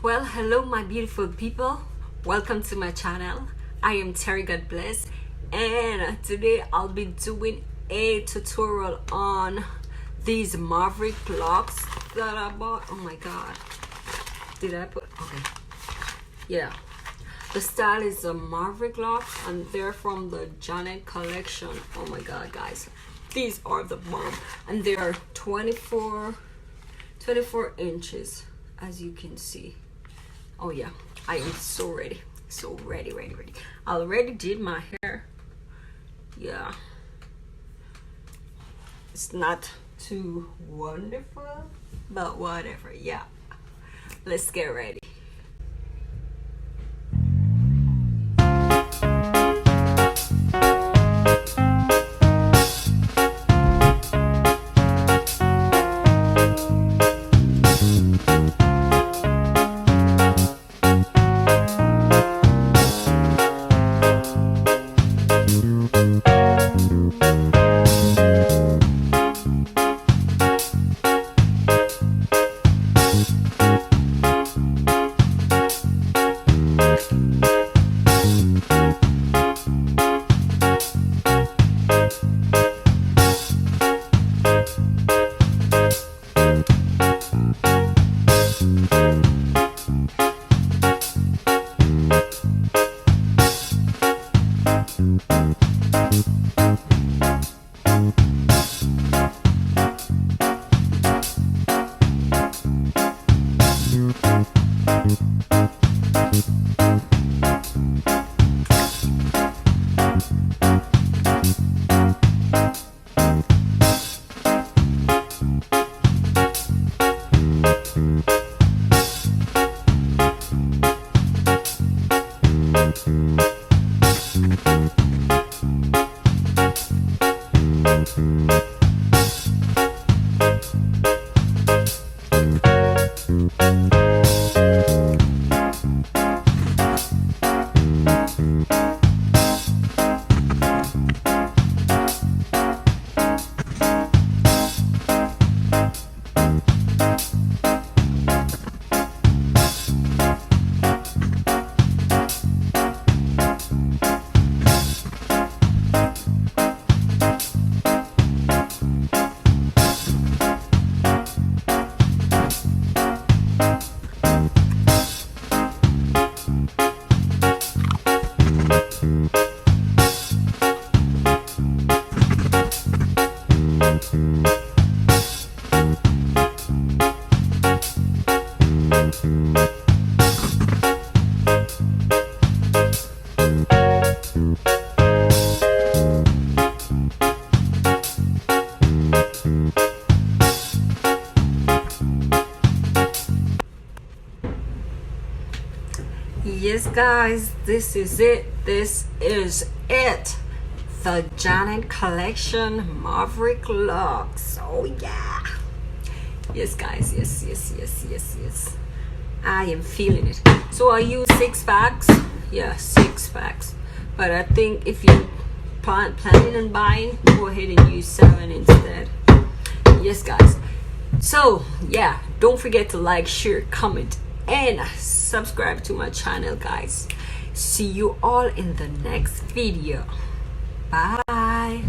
Well, hello my beautiful people, welcome to my channel. I am Terry, God bless, and today I'll be doing a tutorial on these Maverick locks that I bought. Oh my god, did I put okay, yeah, the style is the Maverick locks and they're from the Janet collection. Oh my god guys, these are the bomb, and they are 24 inches, as you can see. Oh yeah, I am so ready, ready. I already did my hair. Yeah, it's not too wonderful, but whatever. Yeah, let's get ready. Yes guys, this is it, the Janet collection Maverick locks. Oh yeah, yes guys, yes, I am feeling it. So I use 6 packs, yeah, 6 packs, but I think if you planning on buying, go ahead and use 7 instead. Yes guys, so yeah, don't forget to like, share, comment, and subscribe to my channel guys. See you all in the next video. Bye.